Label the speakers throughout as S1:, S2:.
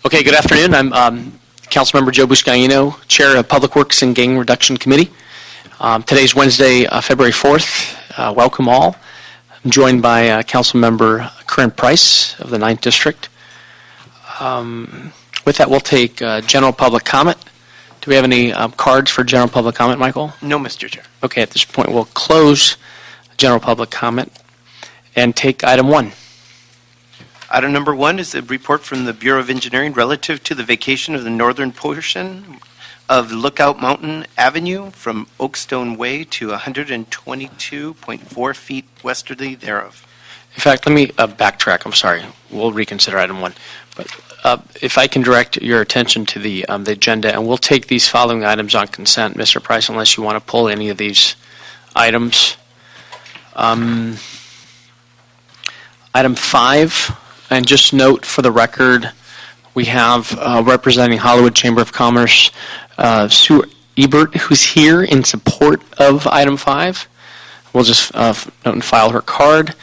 S1: Okay, good afternoon. I'm Councilmember Joe Buscaino, Chair of Public Works and Gang Reduction Committee. Today's Wednesday, February 4th. Welcome all. I'm joined by Councilmember Corinne Price of the 9th District. With that, we'll take general public comment. Do we have any cards for general public comment, Michael?
S2: No, Mr. Chair.
S1: Okay, at this point, we'll close general public comment and take item 1.
S2: Item number 1 is a report from the Bureau of Engineering relative to the vacation of the northern portion of Lookout Mountain Avenue from Oakstone Way to 122.4 feet westerly thereof.
S1: In fact, let me backtrack. I'm sorry. We'll reconsider item 1. But if I can direct your attention to the agenda, and we'll take these following items on consent, Mr. Price, unless you want to pull any of these items. Item 5. And just note for the record, we have representing Hollywood Chamber of Commerce, Sue Ebert, who's here in support of item 5. We'll just note and file her card.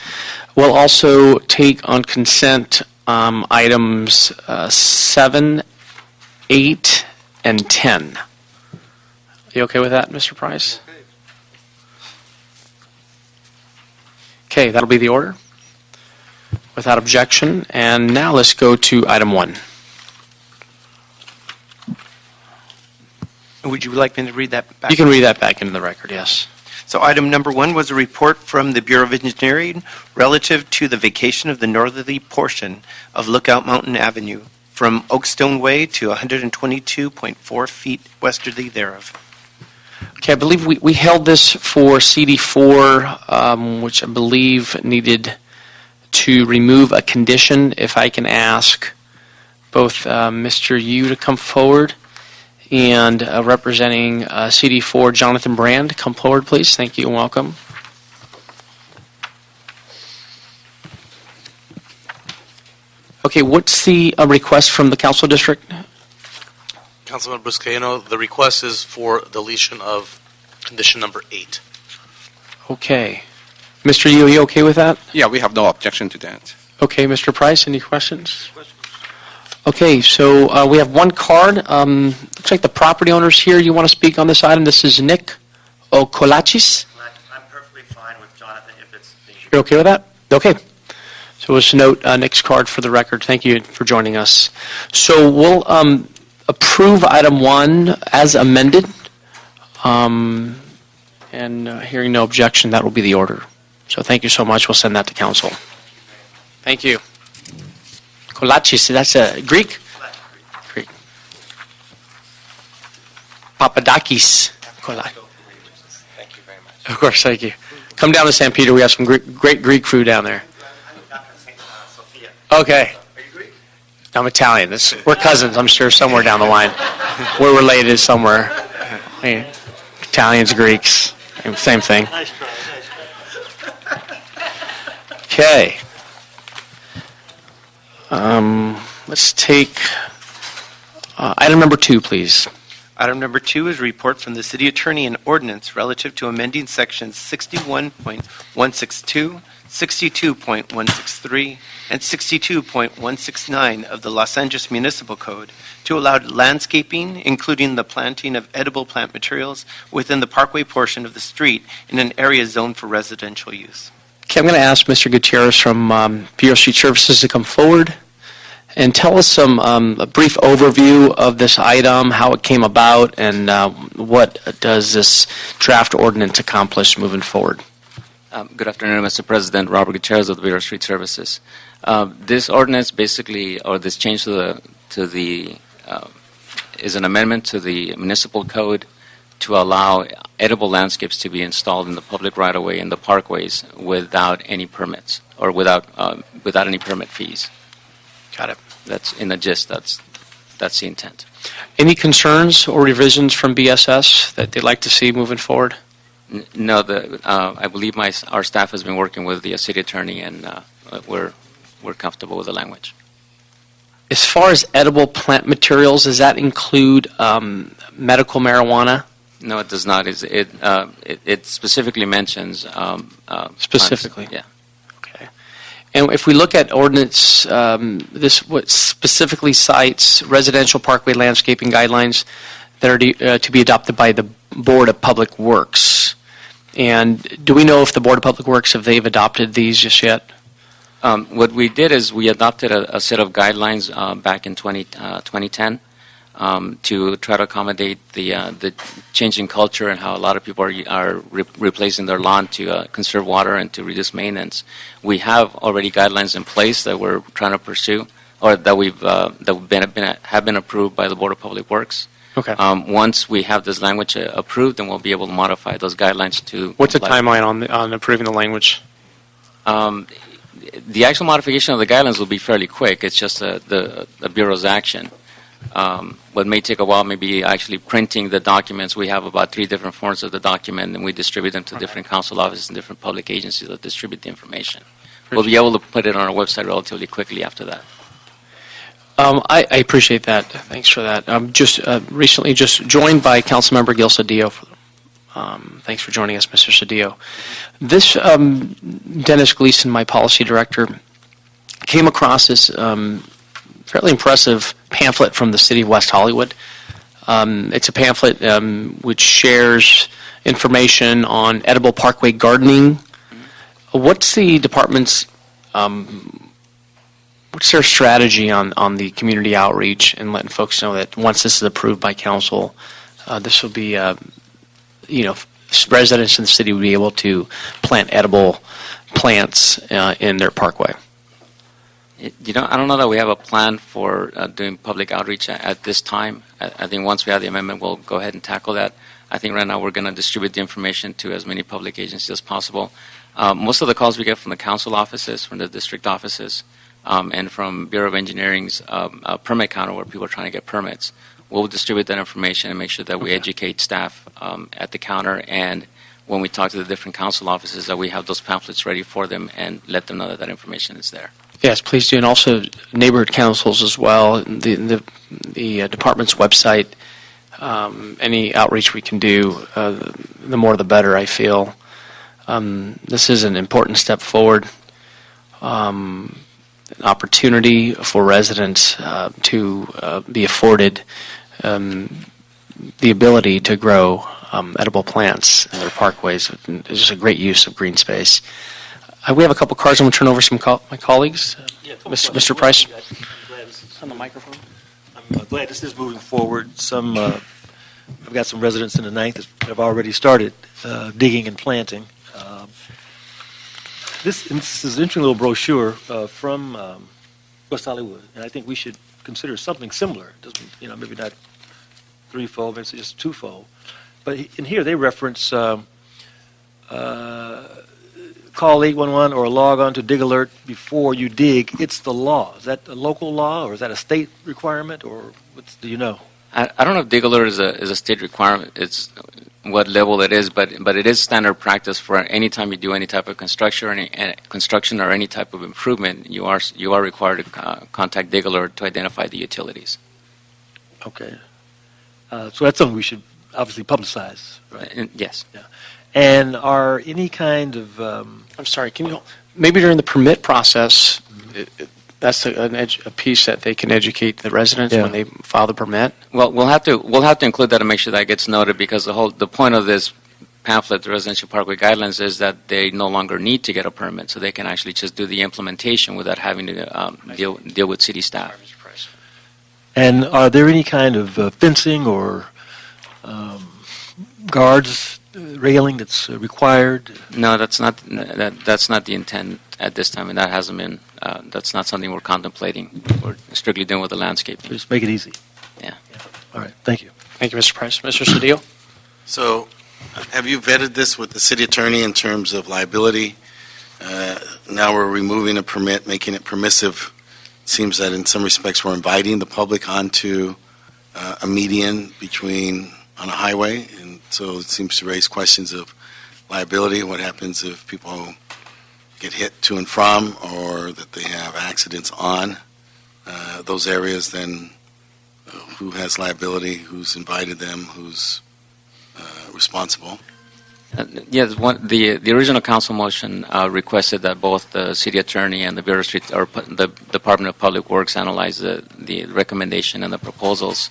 S1: We'll also take on consent items 7, 8, and 10. Are you okay with that, Mr. Price? Okay, that'll be the order. Without objection. And now let's go to item 1.
S2: Would you like me to read that back?
S1: You can read that back into the record, yes.
S2: So item number 1 was a report from the Bureau of Engineering relative to the vacation of the northerly portion of Lookout Mountain Avenue from Oakstone Way to 122.4 feet westerly thereof.
S1: Okay, I believe we held this for CD4, which I believe needed to remove a condition. If I can ask both Mr. Yu to come forward and representing CD4, Jonathan Brand, come forward, please. Thank you and welcome. Okay, what's the request from the council district?
S3: Councilman Buscaino, the request is for deletion of condition number 8.
S1: Okay. Mr. Yu, are you okay with that?
S4: Yeah, we have no objection to that.
S1: Okay, Mr. Price, any questions? Okay, so we have one card. Looks like the property owner's here. You want to speak on this item? This is Nick Okolachis.
S5: I'm perfectly fine with Jonathan if it's...
S1: You're okay with that? Okay. So let's note Nick's card for the record. Thank you for joining us. So we'll approve item 1 as amended. And hearing no objection, that will be the order. So thank you so much. We'll send that to council. Thank you. Kolachis, that's a Greek? Greek. Papadakis.
S5: Thank you very much.
S1: Of course, thank you. Come down to San Peter. We have some great Greek food down there. Okay.
S5: Are you Greek?
S1: I'm Italian. We're cousins, I'm sure, somewhere down the line. We're related somewhere. Italians, Greeks, same thing.
S5: Nice try.
S1: Okay. Let's take item number 2, please.
S2: Item number 2 is a report from the City Attorney and Ordinance relative to amending sections 61.162, 62.163, and 62.169 of the Los Angeles Municipal Code to allow landscaping, including the planting of edible plant materials within the parkway portion of the street in an area zoned for residential use.
S1: Okay, I'm going to ask Mr. Gutierrez from Bureau of Street Services to come forward and tell us a brief overview of this item, how it came about, and what does this draft ordinance accomplish moving forward.
S6: Good afternoon, Mr. President. Robert Gutierrez of the Bureau of Street Services. This ordinance basically, or this change to the is an amendment to the municipal code to allow edible landscapes to be installed in the public right-of-way in the parkways without any permits or without any permit fees.
S1: Got it.
S6: That's in the gist. That's the intent.
S1: Any concerns or revisions from BSS that they'd like to see moving forward?
S6: No, I believe our staff has been working with the city attorney, and we're comfortable with the language.
S1: As far as edible plant materials, does that include medical marijuana?
S6: No, it does not. It specifically mentions
S1: Specifically?
S6: plants. Yeah.
S1: Okay. And if we look at ordinance, this what specifically cites residential parkway landscaping guidelines that are to be adopted by the Board of Public Works. And do we know if the Board of Public Works, if they've adopted these just yet?
S6: What we did is we adopted a set of guidelines back in 2010 to try to accommodate the changing culture and how a lot of people are replacing their lawn to conserve water and to reduce maintenance. We have already guidelines in place that we're trying to pursue, or that have been approved by the Board of Public Works.
S1: Okay.
S6: Once we have this language approved, then we'll be able to modify those guidelines to.
S1: What's the timeline on approving the language?
S6: The actual modification of the guidelines will be fairly quick. It's just the Bureau's action. What may take a while may be actually printing the documents. We have about 3 different forms of the document, and we distribute them to different council offices and different public agencies that distribute the information. We'll be able to put it on our website relatively quickly after that.
S1: I appreciate that. Thanks for that. I'm just recently just joined by Councilmember Gil Cedillo. Thanks for joining us, Mr. Cedillo. This Dennis Gleason, my policy director, came across this fairly impressive pamphlet from the city of West Hollywood. It's a pamphlet which shares information on edible parkway gardening. What's the department's what's their strategy on the community outreach and letting folks know that once this is approved by council, this will be, residents in the city will be able to plant edible plants in their parkway?
S6: I don't know that we have a plan for doing public outreach at this time. I think once we have the amendment, we'll go ahead and tackle that. I think right now we're going to distribute the information to as many public agencies as possible. Most of the calls we get from the council offices, from the district offices, and from Bureau of Engineering's permit counter where people are trying to get permits. We'll distribute that information and make sure that we educate staff at the counter, and when we talk to the different council offices, that we have those pamphlets ready for them and let them know that that information is there.
S1: Yes, please do, and also neighborhood councils as well. The department's website. Any outreach we can do, the more the better. I feel this is an important step forward. An opportunity for residents to be afforded the ability to grow edible plants in their parkways. It's just a great use of green space. We have a couple cards. I'm going to turn over some my colleagues. Mr. Price. On the microphone.
S7: I'm glad this is moving forward. I've got some residents in the 9th that have already started digging and planting. This is an interesting little brochure from West Hollywood, and I think we should consider something similar. It doesn't, maybe not threefold, maybe it's just twofold. But in here they reference call 811 or log on to Dig Alert before you dig. It's the law. Is that a local law or is that a state requirement, or do you know?
S6: I don't know if Dig Alert is a state requirement. It's what level it is, but it is standard practice for any time you do any type of construction or any type of improvement. You are required to contact Dig Alert to identify the utilities.
S7: Okay, so that's something we should obviously publicize, right?
S6: Yes.
S7: Yeah. And are any kind of
S1: I'm sorry. Can you maybe during the permit process? That's a piece that they can educate the residents when they file the permit.
S6: Well, we'll have to include that and make sure that gets noted, because the point of this pamphlet, the Residential Parkway Guidelines, is that they no longer need to get a permit, so they can actually just do the implementation without having to deal with city staff.
S7: And are there any kind of fencing or guards, railing that's required?
S6: No, that's not the intent at this time, and that hasn't been. That's not something we're contemplating. We're strictly dealing with the landscaping.
S7: Just make it easy.
S6: Yeah.
S7: All right. Thank you.
S1: Thank you, Mr. Price. Mr. Cedillo?
S8: So, have you vetted this with the city attorney in terms of liability? Now we're removing a permit, making it permissive. It seems that in some respects we're inviting the public onto a median on a highway, and so it seems to raise questions of liability. What happens if people get hit to and from, or that they have accidents on those areas? Then who has liability? Who's invited them? Who's responsible?
S6: Yes, the original council motion requested that both the city attorney and the Bureau of Street or the Department of Public Works analyze the recommendation and the proposals.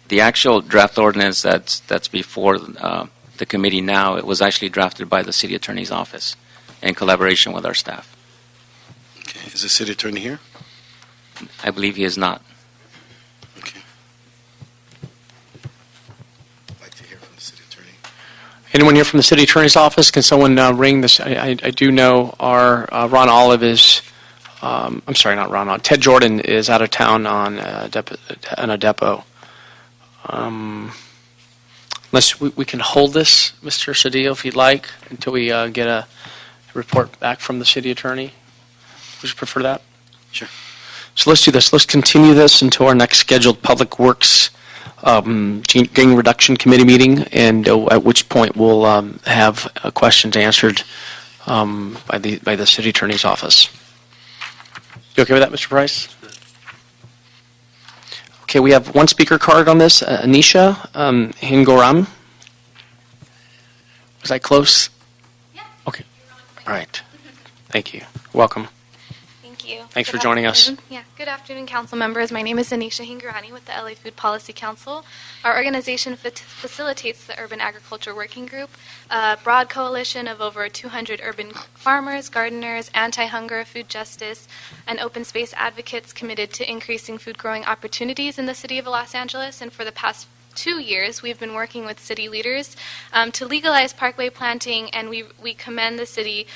S6: The actual draft ordinance that's before the committee now, it was actually drafted by the city attorney's office in collaboration with our staff.
S8: Okay. Is the city attorney here?
S6: I believe he is not.
S8: Okay. I'd like to hear from the city attorney.
S1: Anyone here from the city attorney's office? Can someone ring this? I do know our Ron Olive is, I'm sorry, not Ron Olive. Ted Jordan is out of town on a depot. Unless we can hold this, Mr. Cedillo, if you'd like, until we get a report back from the city attorney. Would you prefer that?
S8: Sure.
S1: So let's do this. Let's continue this until our next scheduled Public Works Gang Reduction Committee meeting, and at which point we'll have questions answered by the city attorney's office. You okay with that, Mr. Price? Okay, we have one speaker card on this, Anisha Hingoram. Was I close?
S9: Yeah.
S1: Okay. All right. Thank you. Welcome.
S9: Thank you.
S1: Thanks
S9: Good
S1: for joining us.
S9: afternoon. Yeah, good afternoon, council members. My name is Anisha Hingorani with the LA Food Policy Council. Our organization facilitates the Urban Agriculture Working Group, a broad coalition of over 200 urban farmers, gardeners, anti-hunger, food justice, and open space advocates committed to increasing food growing opportunities in the city of Los Angeles. And for the past 2 years, we've been working with city leaders to legalize parkway planting, and we commend the city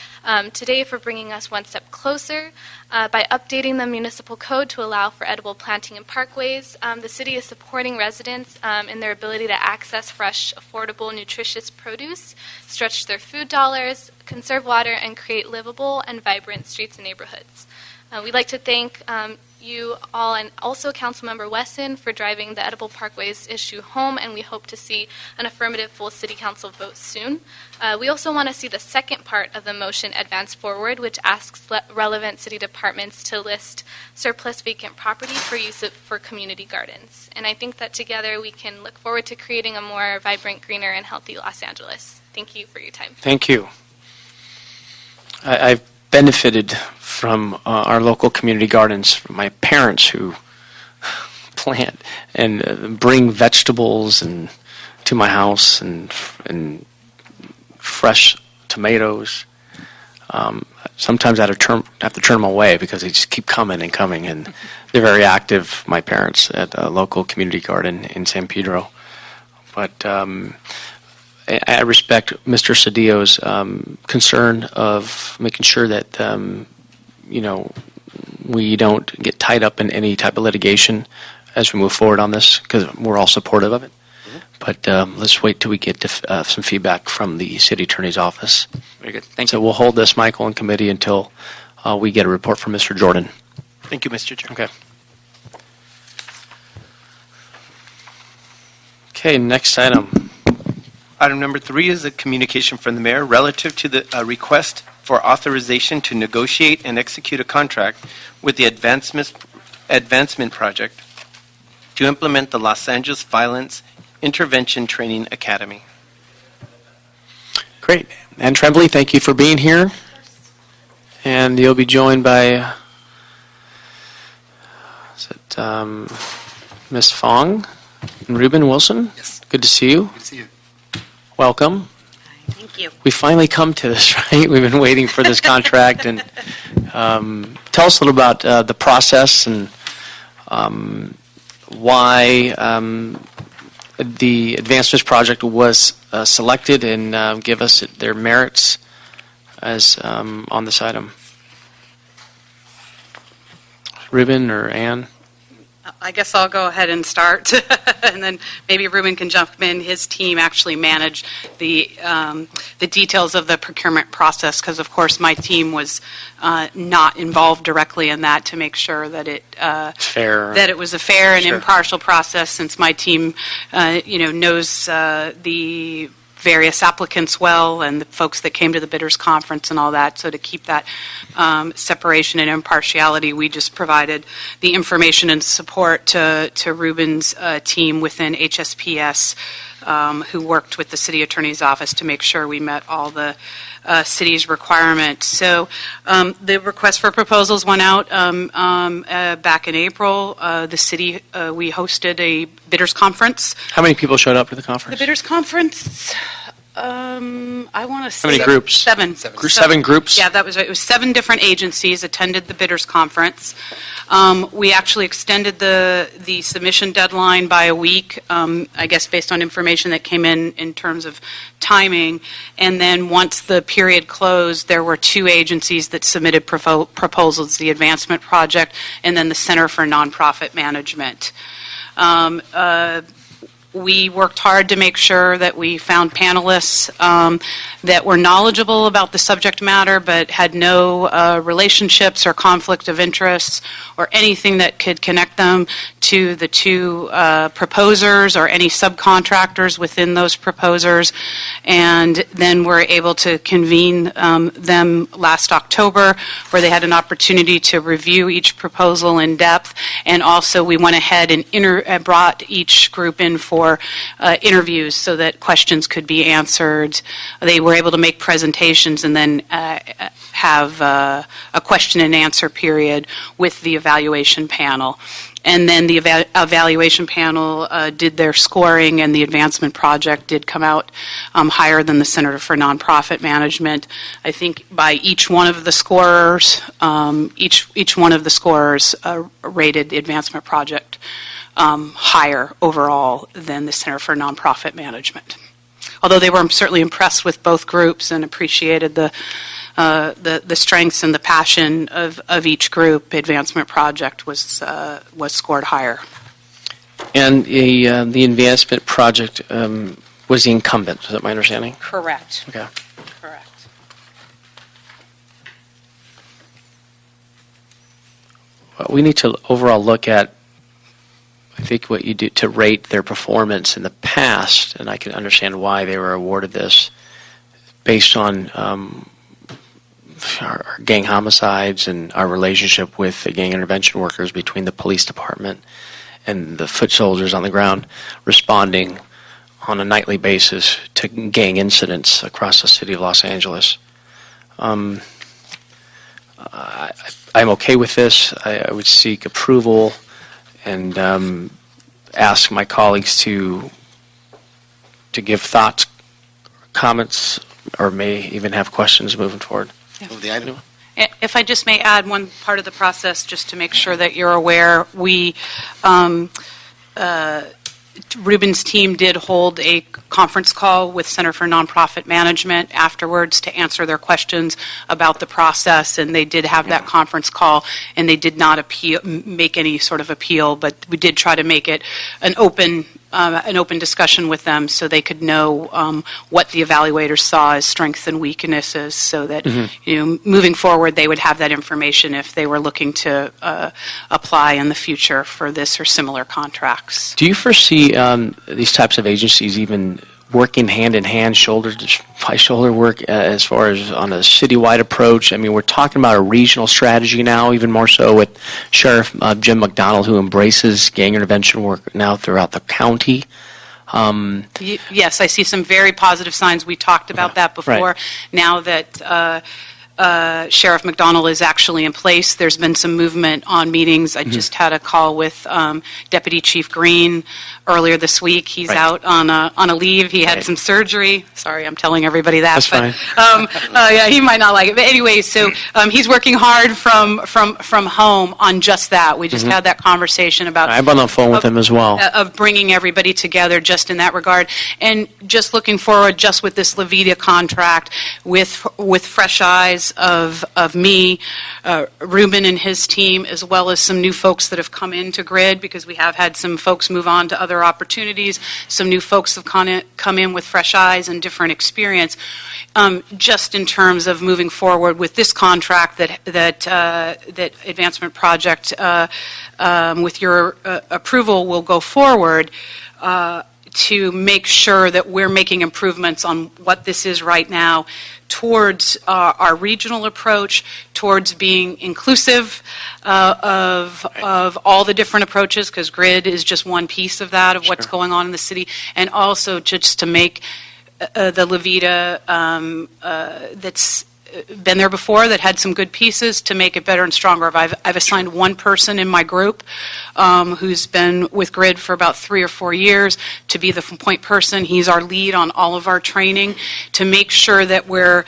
S9: today for bringing us one step closer by updating the municipal code to allow for edible planting in parkways. The city is supporting residents in their ability to access fresh, affordable, nutritious produce, stretch their food dollars, conserve water, and create livable and vibrant streets and neighborhoods. We'd like to thank you all and also Councilmember Wesson for driving the edible parkways issue home, and we hope to see an affirmative full city council vote soon. We also want to see the second part of the motion advance forward, which asks relevant city departments to list surplus vacant property for use for community gardens. And I think that together we can look forward to creating a more vibrant, greener, and healthy Los Angeles. Thank you for your time.
S1: Thank you. I've benefited from our local community gardens from my parents who plant and bring vegetables to my house and fresh tomatoes. Sometimes I have to turn them away because they just keep coming and coming, and they're very active, my parents, at a local community garden in San Pedro. But I respect Mr. Cedillo's concern of making sure that we don't get tied up in any type of litigation as we move forward on this, because we're all supportive of it. But let's wait till we get some feedback from the city attorney's office.
S6: Very good. Thank
S1: So
S6: you.
S1: we'll hold this, Michael, in committee until we get a report from Mr. Jordan.
S2: Thank you, Mr. Chair.
S1: Okay. Okay, next item.
S2: Item number 3 is a communication from the mayor relative to the request for authorization to negotiate and execute a contract with the Advancement Project to implement the Los Angeles Violence Intervention Training Academy.
S1: Great. Ann Tremblay, thank you for being here. And you'll be joined by Ms. Fong and Ruben Wilson.
S10: Yes.
S1: Good to see you.
S10: Good to see you.
S1: Welcome.
S10: Thank you.
S1: We finally come to this, right? We've been waiting for this contract. And tell us a little about the process and why the Advancements Project was selected, and give us their merits as on this item. Ruben or Ann?
S10: I guess I'll go ahead and start, and then maybe Ruben can jump in. His team actually managed the details of the procurement process, because, of course, my team was not involved directly in that to make sure that it
S1: Fair.
S10: that it was a fair and
S1: Sure.
S10: impartial process. Since my team, knows the various applicants well and the folks that came to the bidders conference and all that. So to keep that separation and impartiality, we just provided the information and support to Ruben's team within HSPS, who worked with the city attorney's office to make sure we met all the city's requirements. So the request for proposals went out back in April. The city, we hosted a bidders conference.
S1: How many people showed up to the
S10: The
S1: conference?
S10: bidders conference, I want to say...
S1: How many groups?
S10: Seven.
S1: Seven groups?
S10: Yeah, that was right. It was 7 different agencies attended the bidders conference. We actually extended the submission deadline by a week, I guess based on information that came in terms of timing. And then once the period closed, there were 2 agencies that submitted proposals, the Advancement Project and then the Center for Nonprofit Management. We worked hard to make sure that we found panelists that were knowledgeable about the subject matter but had no relationships or conflict of interest or anything that could connect them to the 2 proposers or any subcontractors within those proposers. And then we're able to convene them last October, where they had an opportunity to review each proposal in depth. And also we went ahead and brought each group in for interviews so that questions could be answered. They were able to make presentations and then have a question and answer period with the evaluation panel. And then the evaluation panel did their scoring, and the Advancement Project did come out higher than the Center for Nonprofit Management. I think by each one of the scorers, each one of the scorers rated the Advancement Project higher overall than the Center for Nonprofit Management. Although they were certainly impressed with both groups and appreciated the strengths and the passion of each group, Advancement Project was scored higher.
S1: And the Advancement Project was the incumbent, is that my understanding?
S10: Correct.
S1: Okay.
S10: Correct.
S1: Well, we need to overall look at, I think, what you do to rate their performance in the past, and I can understand why they were awarded this based on our gang homicides and our relationship with the gang intervention workers between the police department and the foot soldiers on the ground responding on a nightly basis to gang incidents across the city of Los Angeles. I'm okay with this. I would seek approval and ask my colleagues to give thoughts, comments, or may even have questions moving forward.
S8: Of the item?
S10: If I just may add one part of the process, just to make sure that you're aware, we Ruben's team did hold a conference call with Center for Nonprofit Management afterwards to answer their questions about the process, and they did have that conference call, and they did not make any sort of appeal, but we did try to make it an open discussion with them so they could know what the evaluators saw as strengths and weaknesses, so that moving forward they would have that information if they were looking to apply in the future for this or similar contracts.
S1: Do you foresee these types of agencies even working hand in hand, shoulder by shoulder work as far as on a citywide approach? I mean, we're talking about a regional strategy now, even more so with Sheriff Jim McDonald, who embraces gang intervention work now throughout the county.
S10: Yes, I see some very positive signs. We talked about that before.
S1: Right.
S10: Now that Sheriff McDonald is actually in place, there's been some movement on meetings. I just had a call with Deputy Chief Green earlier this week. He's
S1: Right.
S10: out on a leave. He had
S1: Right.
S10: some surgery. Sorry, I'm telling everybody that.
S1: That's
S10: but,
S1: fine.
S10: yeah, he might not like it. But anyway, so he's working hard from home on just that. We just had that conversation about
S1: I've been on the phone with him as well.
S10: of bringing everybody together just in that regard. And just looking forward, just with this Levita contract, with fresh eyes of me, Ruben and his team, as well as some new folks that have come into GRID, because we have had some folks move on to other opportunities. Some new folks have come in with fresh eyes and different experience. Just in terms of moving forward with this contract that Advancement Project, with your approval, will go forward. to make sure that we're making improvements on what this is right now towards our regional approach, towards being inclusive of all the different approaches, because grid is just one piece of that, of what's going on in the city, and also just to make the Levita that's been there before, that had some good pieces, to make it better and stronger. I've assigned one person in my group who's been with Grid for about 3 or 4 years to be the point person. He's our lead on all of our training, to make sure that we're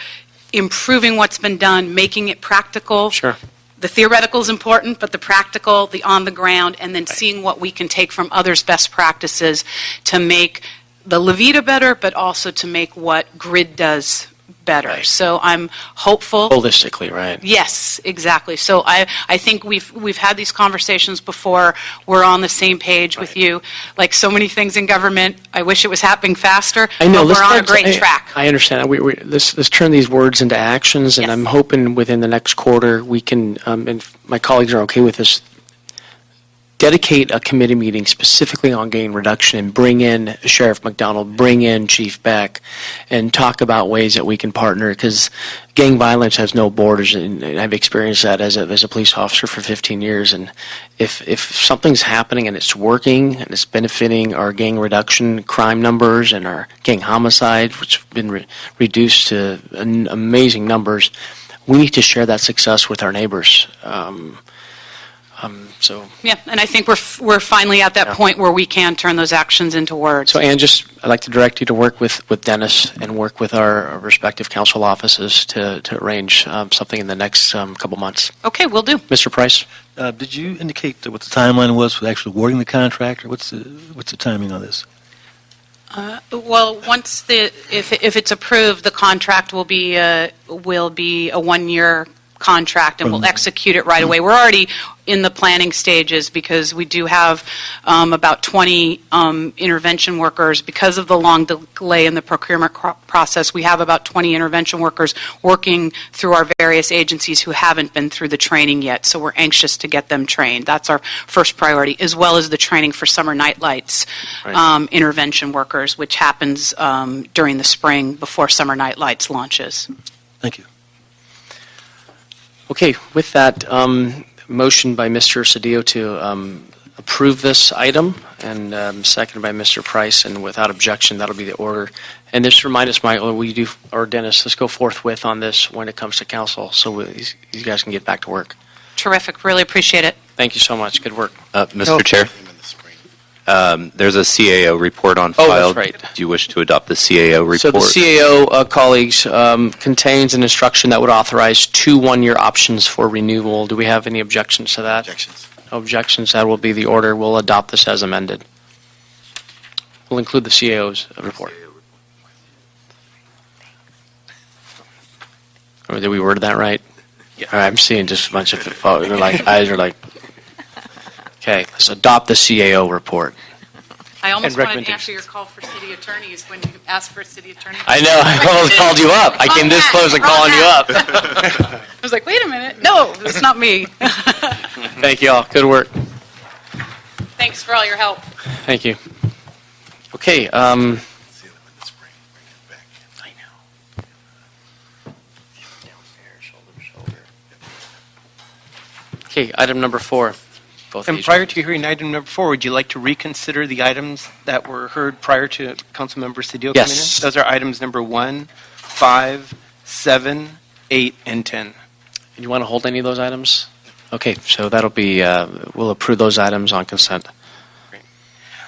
S10: improving what's been done, making it practical.
S1: Sure.
S10: The theoretical is important, but the practical, the on the ground, and then seeing what we can take from others' best practices to make the Levita better, but also to make what Grid does better.
S1: Right.
S10: So I'm hopeful.
S1: Holistically, right?
S10: Yes, exactly. So I think we've had these conversations before. We're on the same page with you. Like so many things in government, I wish it was happening faster.
S1: I know.
S10: But we're on a great track.
S1: I understand. Let's turn these words into actions, and
S10: Yes.
S1: I'm hoping within the next quarter we can, and my colleagues are okay with this, dedicate a committee meeting specifically on gang reduction and bring in Sheriff McDonald, bring in Chief Beck, and talk about ways that we can partner, because gang violence has no borders, and I've experienced that as a police officer for 15 years. And if something's happening and it's working and it's benefiting our gang reduction crime numbers and our gang homicides, which have been reduced to amazing numbers, we need to share that success with our neighbors. So.
S10: Yeah, and I think we're finally at that point where we can turn those actions into words.
S1: So, Ann, I'd like to direct you to work with Dennis and work with our respective council offices to arrange something in the next couple months.
S10: Okay, we'll do.
S1: Mr. Price?
S7: Did you indicate what the timeline was for actually awarding the contract, or what's the timing on this?
S10: Well, once if it's approved, the contract will be a 1-year contract, and we'll execute it right away. We're already in the planning stages because we do have about 20 intervention workers. Because of the long delay in the procurement process, we have about 20 intervention workers working through our various agencies who haven't been through the training yet, so we're anxious to get them trained. That's our first priority, as well as the training for summer night lights intervention workers, which happens during the spring before summer night lights launches.
S7: Thank you.
S1: Okay, with that, motion by Mr. Cedillo to approve this item, and seconded by Mr. Price, and without objection, that'll be the order. And just remind us, Michael, or Dennis, let's go forthwith on this when it comes to council, so you guys can get back to work.
S10: Terrific. Really appreciate it.
S1: Thank you so much. Good work.
S11: Mr. Chair, there's a CAO report on file.
S1: Oh, that's right.
S11: Do you wish to adopt the CAO report?
S1: So the CAO, colleagues, contains an instruction that would authorize 2 1-year options for renewal. Do we have any objections to that?
S8: Objections.
S1: No objections. That will be the order. We'll adopt this as amended. We'll include the CAO's report. Or did we word that right?
S2: Yeah.
S1: All right, I'm seeing just a bunch of eyes are like. Okay, let's adopt the CAO report.
S10: I almost
S1: And
S10: wanted to answer your call for city attorneys when you asked for a city attorney.
S1: I know. I almost called you up. I came this close to calling you up.
S10: I was like, wait a minute. No, it's not me.
S1: Thank you all. Good work.
S10: Thanks for all your help.
S1: Thank you. Okay. Okay, item number 4. Both
S2: And
S1: these
S2: prior
S1: ones.
S2: to hearing item number 4, would you like to reconsider the items that were heard prior to Councilmember Cedillo coming in?
S1: Yes.
S2: Those are items number 1, 5, 7, 8, and 10.
S1: You want to hold any of those items? Okay, so that'll be, we'll approve those items on consent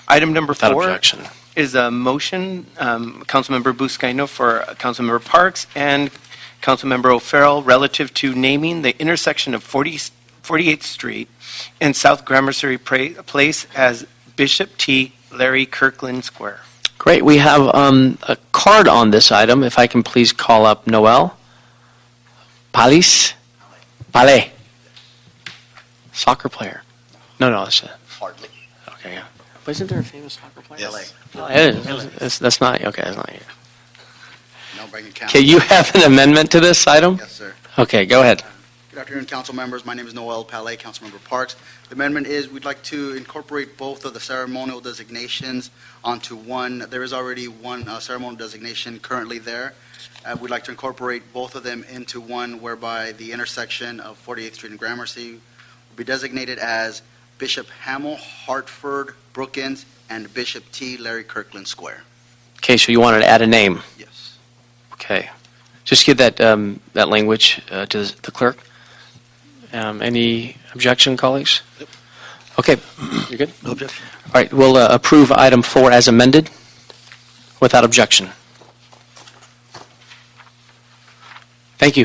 S2: Item number
S1: without
S2: 4
S1: objection.
S2: is a motion, Councilmember Buscaino for Councilmember Parks and Councilmember O'Farrell relative to naming the intersection of 48th Street and South Gramercy Place as Bishop T. Larry Kirkland Square.
S1: Great. We have a card on this item. If I can please call up Noel. Palis? Palais. Soccer player. No, that's a...
S8: Hardly.
S1: Okay, yeah. Wasn't there a famous soccer player?
S8: Yes.
S1: That's not... Okay, that's not you.
S12: No, bring it
S1: Okay, you have an amendment to this item?
S12: Yes, sir.
S1: Okay, go ahead.
S12: Good afternoon, council members. My name is Noel Palais, Councilmember Parks. The amendment is we'd like to incorporate both of the ceremonial designations onto one. There is already one ceremonial designation currently there. We'd like to incorporate both of them into one whereby the intersection of 48th Street and Gramercy will be designated as Bishop Hamill, Hartford, Brookins, and Bishop T. Larry Kirkland Square.
S1: Okay, so you wanted to add a name.
S12: Yes.
S1: Okay. Just give that that language to the clerk. Any objection, colleagues?
S8: Yep.
S1: Okay, you're good?
S7: No objection.
S1: All right, we'll approve item 4 as amended without objection. Thank you.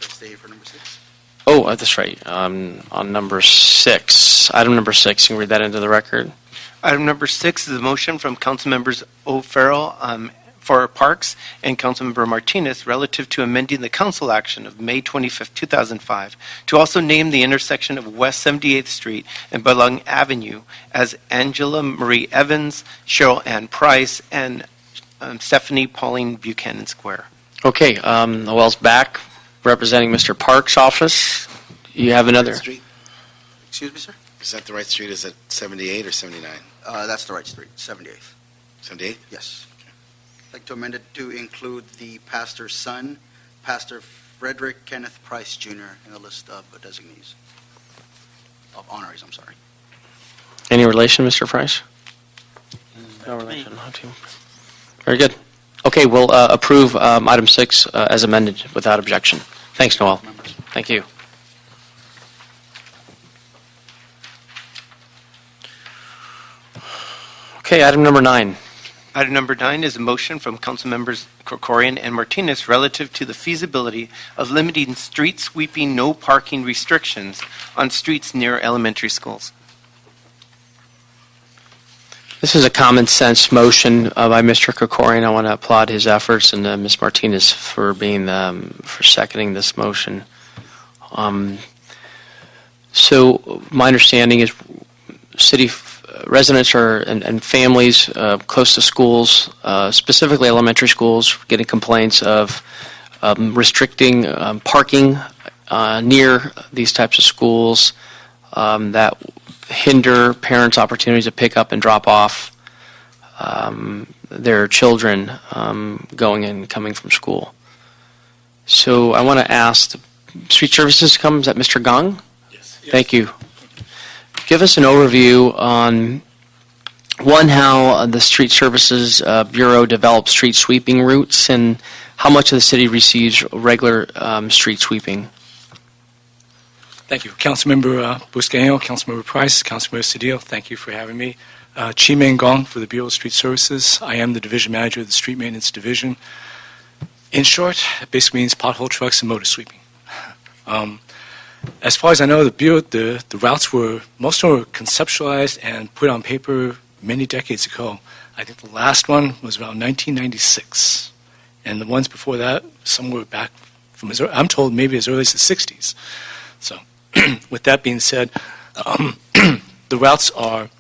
S12: Let's stay here for number 6.
S1: Oh, that's right. On number 6, item number 6, you can read that into the record.
S2: Item number 6 is a motion from Councilmembers O'Farrell for Parks and Councilmember Martinez relative to amending the council action of May 25, 2005, to also name the intersection of West 78th Street and Belung Avenue as Angela Marie Evans, Cheryl Ann Price, and Stephanie Pauline Buchanan Square.
S1: Okay, Noel's back, representing Mr. Park's office. You have another.
S8: Street?
S12: Excuse me, sir?
S8: Is that the right street? Is it 78 or 79?
S12: That's the right street, 78th.
S8: 78?
S12: Yes. I'd like to amend it to include the pastor's son, Pastor Frederick Kenneth Price Jr., in the list of designees, of honorees, I'm sorry.
S1: Any relation, Mr. Price? No relation. Very good. Okay, we'll approve item 6 as amended without objection. Thanks, Noel. Thank you. Okay, item number 9.
S2: Item number 9 is a motion from Councilmembers Krikorian and Martinez relative to the feasibility of limiting street sweeping no parking restrictions on streets near elementary schools.
S1: This is a common sense motion by Mr. Krikorian. I want to applaud his efforts and Ms. Martinez for being for seconding this motion. So my understanding is city residents and families close to schools, specifically elementary schools, getting complaints of restricting parking near these types of schools that hinder parents' opportunities to pick up and drop off their children going and coming from school. So I want to ask the Street Services to come. Is that Mr. Gong?
S7: Yes.
S1: Thank you. Give us an overview on, one, how the Street Services Bureau develops street sweeping routes and how much of the city receives regular street sweeping.
S13: Thank you. Councilmember Buscaino, Councilmember Price, Councilmember Cedillo, thank you for having me. Chi Meng Gong for the Bureau of Street Services. I am the Division Manager of the Street Maintenance Division. In short, it basically means pothole trucks and motor sweeping. As far as I know, the Bureau, the routes most of them were conceptualized and put on paper many decades ago. I think the last one was around 1996. And the ones before that, some were back from, I'm told, maybe as early as the 60s. So, with that being said, the routes are,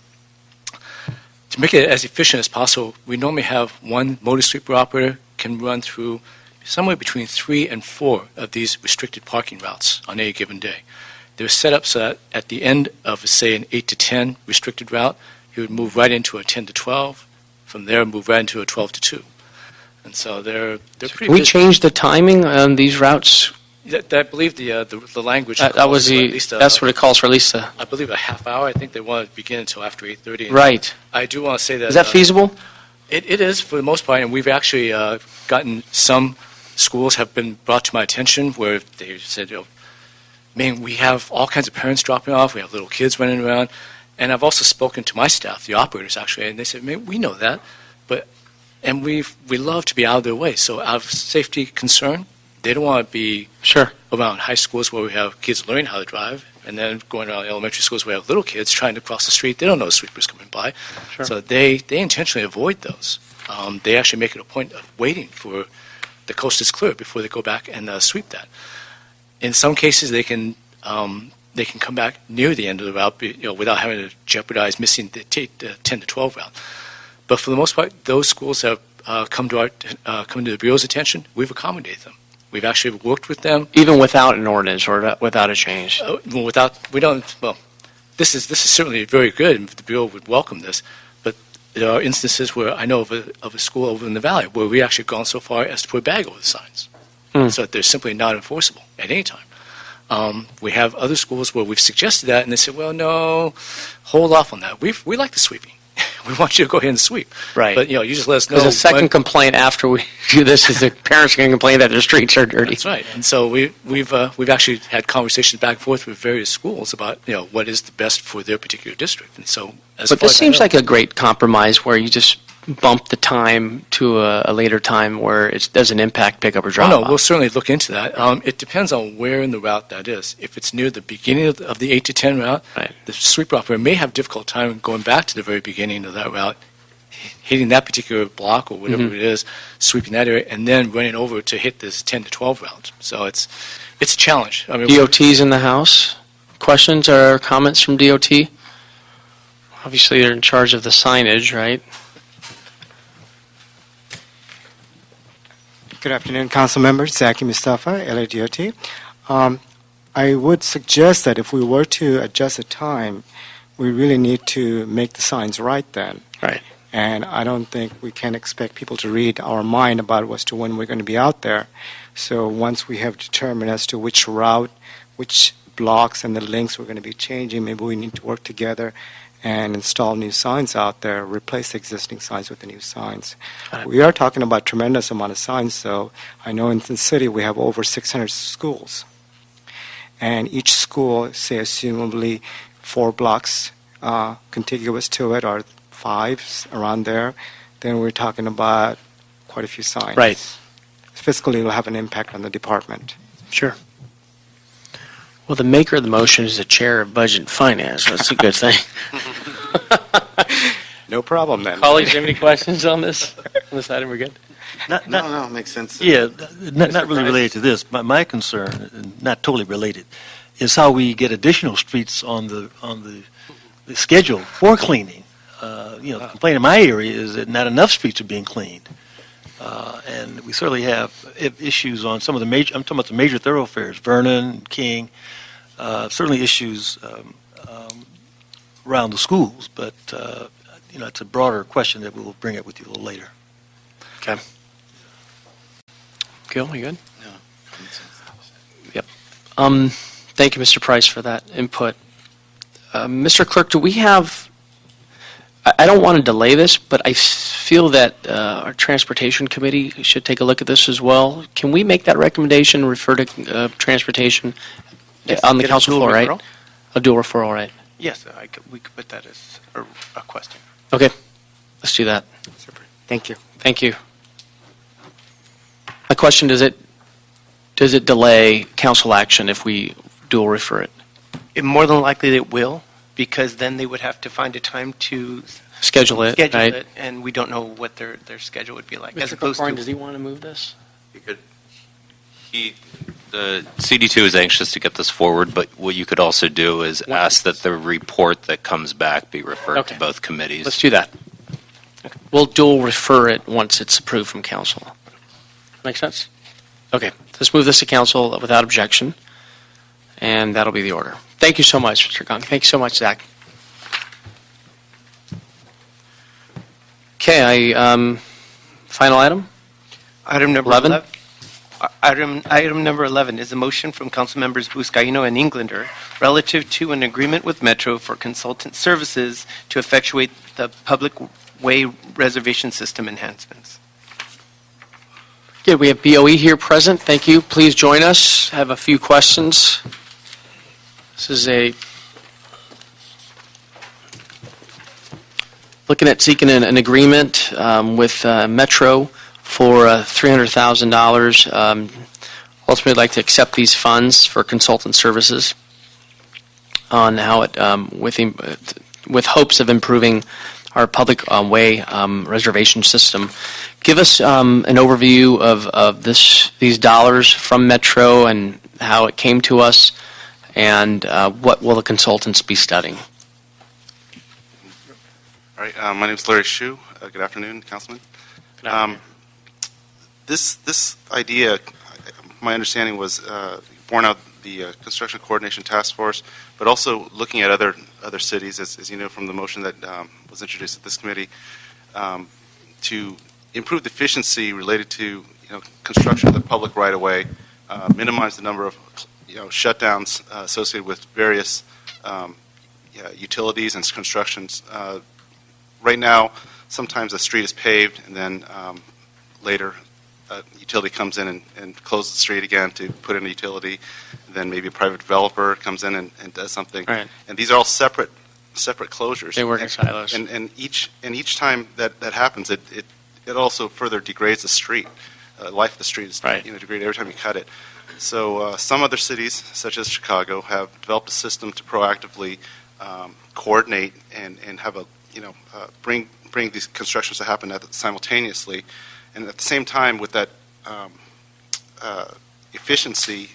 S13: to make it as efficient as possible, we normally have one motor sweeper operator can run through somewhere between 3 and 4 of these restricted parking routes on any given day. They're set up so that at the end of, say, an 8 to 10 restricted route, you would move right into a 10 to 12. From there, move right into a 12 to 2. And so they're pretty
S1: Can we
S13: busy.
S1: change the timing on these routes?
S13: I believe the language.
S1: That was
S13: calls for at least
S1: that's what it calls for, at least
S13: I believe a half hour. I think they want to begin until after 8:30.
S1: Right.
S13: I do want to say that.
S1: Is that feasible?
S13: It is for the most part, and we've actually gotten some schools have been brought to my attention where they said, man, we have all kinds of parents dropping off. We have little kids running around. And I've also spoken to my staff, the operators actually, and they said, man, we know that, and we love to be out of their way. So out of safety concern, they don't want to be around high schools where we have kids learning how to drive, and then going around elementary schools where we have little kids trying to cross the street. They don't know sweepers coming by.
S1: Sure.
S13: So they intentionally avoid those. They actually make it a point of waiting for the coast is clear before they go back and sweep that. In some cases, they can come back near the end of the route, without having to jeopardize missing the 10 to 12 route. But for the most part, those schools have come to the Bureau's attention. We've accommodated them. We've actually worked with them.
S1: Even without an ordinance or without a change?
S13: This is certainly very good, and the Bureau would welcome this, but there are instances where I know of a school over in the valley where we actually gone so far as to put a bag over the signs. So that they're simply not enforceable at any time. We have other schools where we've suggested that, and they say, well, no, hold off on that. We like the sweeping. We want you to go ahead and sweep.
S1: Right.
S13: But, you just let us know.
S1: Because the second complaint after we do this is the parents can complain that their streets are dirty.
S13: That's right. And so we've actually had conversations back and forth with various schools about, what is the best for their particular district. And so
S1: But this seems like a great compromise where you just bump the time to a later time where it doesn't impact pickup or drop off.
S13: No, we'll certainly look into that. It depends on where in the route that is. If it's near the beginning of the 8 to 10 route, the sweeper operator may have difficult time going back to the very beginning of that route, hitting that particular block or whatever it is, sweeping that area, and then running over to hit this 10 to 12 route. So it's a challenge. I mean,
S1: DOT's in the house. Questions or comments from DOT? Obviously, they're in charge of the signage, right?
S14: Good afternoon, council members. Zaki Mustafa, LADOT. I would suggest that if we were to adjust the time, we really need to make the signs right then.
S1: Right.
S14: And I don't think we can expect people to read our mind about as to when we're going to be out there. So once we have determined as to which route, which blocks and the links we're going to be changing, maybe we need to work together and install new signs out there, replace existing signs with the new signs. We are talking about a tremendous amount of signs, so I know in the city we have over 600 schools. And each school, say, assumably 4 blocks contiguous to it, or 5 around there, then we're talking about quite a few signs.
S1: Right.
S14: Fiscally, it will have an impact on the department.
S1: Sure. Well, the maker of the motion is the chair of Budget and Finance. So that's a good thing.
S14: No problem, then.
S1: Colleagues, have any questions on this item? We're good?
S8: No, makes sense.
S7: Yeah, not really related to this. My concern, not totally related, is how we get additional streets on the schedule for cleaning. The complaint in my area is that not enough streets are being cleaned. And we certainly have issues on some of the major, I'm talking about the major thoroughfares, Vernon, King, certainly issues around the schools, but, it's a broader question that we will bring up with you a little later.
S1: Okay. Gil, you good?
S8: No.
S1: Yep. Thank you, Mr. Price, for that input. Mr. Clerk, do we have, I don't want to delay this, but I feel that our Transportation Committee should take a look at this as well. Can we make that recommendation, refer to Transportation on the
S2: Get a
S1: council
S2: dual
S1: floor, right?
S2: referral?
S1: A dual referral, right?
S2: Yes, we could put that as a question.
S1: Okay, let's do that.
S14: Thank you.
S1: Thank you. My question, does it delay council action if we dual refer it?
S2: More than likely it will, because then they would have to find a time to
S1: Schedule it, right?
S2: and we don't know what their schedule would be like. As
S1: Mr.
S2: opposed
S1: Corcoran,
S2: to,
S1: does he want to move this?
S11: The CD2 is anxious to get this forward, but what you could also do is ask that the report that comes back be referred to both committees.
S1: Let's do that. We'll dual refer it once it's approved from council. Make sense? Okay, let's move this to council without objection, and that'll be the order. Thank you so much, Mr. Gong. Thank you so much, Zach. Okay, final item?
S2: item number
S1: 11?
S2: 11. Item number 11 is a motion from council members Buscaino and Englander relative to an agreement with Metro for consultant services to effectuate the public way reservation system enhancements.
S1: Good, we have BOE here present. Thank you. Please join us. Have a few questions. This is looking at seeking an agreement with Metro for $300,000. Ultimately, I'd like to accept these funds for consultant services on how it, with hopes of improving our public way reservation system. Give us an overview of these dollars from Metro and how it came to us, and what will the consultants be studying?
S15: All right, my name is Larry Hsu. Good afternoon, Councilman.
S1: Good afternoon.
S15: This idea, my understanding was born out the Construction Coordination Task Force, but also looking at other cities, as you know from the motion that was introduced at this committee, to improve the efficiency related to construction of the public right-of-way, minimize the number of shutdowns associated with various utilities and constructions. Right now, sometimes a street is paved, and then later a utility comes in and closes the street again to put in a utility. Then maybe a private developer comes in and does something.
S1: Right.
S15: And these are all separate closures.
S1: They work in silos.
S15: And each time that happens, it also further degrades the street. Life of the street is degraded every time you cut it. So some other cities, such as Chicago, have developed a system to proactively coordinate and have bring these constructions to happen simultaneously, and at the same time, with that efficiency,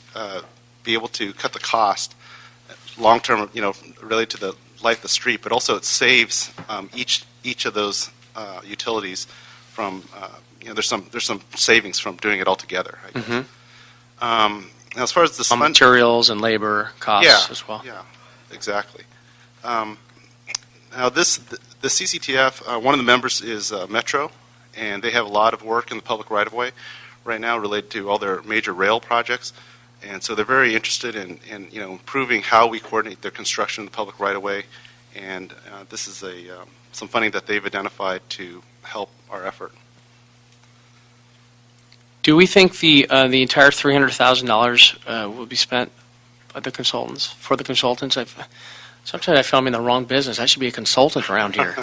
S15: be able to cut the cost long term, related to the life of the street, but also it saves each of those utilities from there's some savings from doing it all together. I guess. Now, as far as the
S1: materials and labor costs as well.
S15: Yeah, exactly. Now, the CCTF, one of the members is Metro, and they have a lot of work in the public right-of-way right now related to all their major rail projects, and so they're very interested in improving how we coordinate their construction in the public right-of-way, and this is some funding that they've identified to help our effort.
S1: Do we think the entire $300,000 will be spent by the consultants for the consultants? Sometimes I feel I'm in the wrong business. I should be a consultant around here.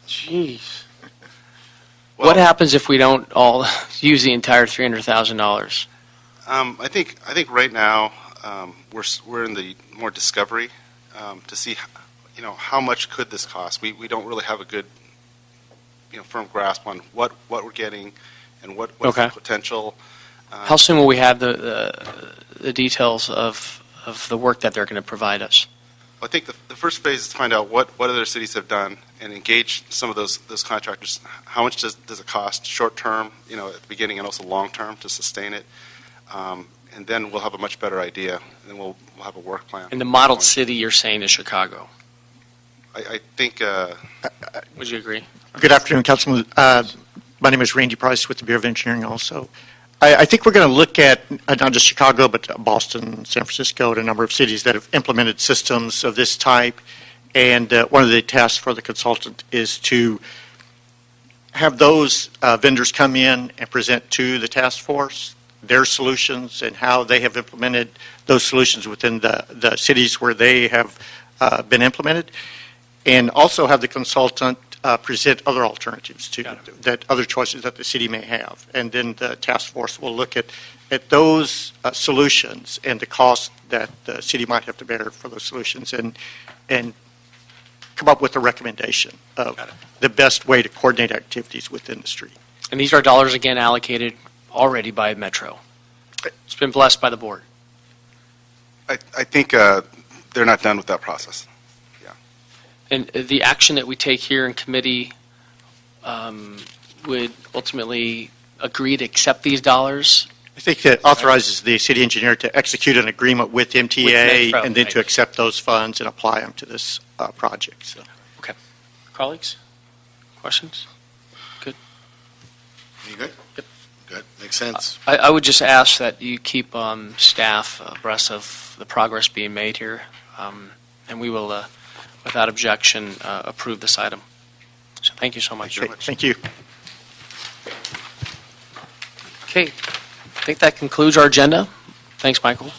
S1: Jeez.
S15: Well,
S1: what happens if we don't all use the entire $300,000?
S15: I think right now we're in the more discovery to see how much could this cost. We don't really have a good firm grasp on what we're getting and what's the potential.
S1: How soon will we have the details of the work that they're going to provide us?
S15: I think the first phase is to find out what other cities have done and engage some of those contractors. How much does it cost short term, at the beginning, and also long term to sustain it? And then we'll have a much better idea, and then we'll have a work plan.
S1: And the model city you're saying is Chicago.
S15: I think.
S1: Would you agree?
S16: Good afternoon, Councilman. My name is Randy Price with the Bureau of Engineering also. I think we're going to look at not just Chicago, but Boston, San Francisco, and a number of cities that have implemented systems of this type. And one of the tasks for the consultant is to have those vendors come in and present to the task force their solutions and how they have implemented those solutions within the cities where they have been implemented. And also have the consultant present other alternatives to that, other choices that the city may have. And then the task force will look at those solutions and the cost that the city might have to bear for those solutions and come up with a recommendation of the best way to coordinate activities within the street.
S1: And these are dollars, again, allocated already by Metro. It's been blessed by the board.
S15: I think they're not done with that process.
S1: And the action that we take here in committee would ultimately agree to accept these dollars?
S16: I think it authorizes the city engineer to execute an agreement with MTA
S1: Metro,
S16: and then to accept those funds and apply them to this project. So.
S1: Okay. Colleagues? Questions? Good.
S8: You good? Good. Makes sense.
S1: I would just ask that you keep staff abreast of the progress being made here, and we will, without objection, approve this item. So thank you so much.
S16: Thank you.
S1: Okay. I think that concludes our agenda. Thanks, Michael.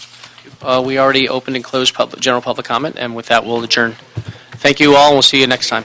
S1: We already opened and closed general public comment, and with that, we'll adjourn. Thank you all, and we'll see you next time.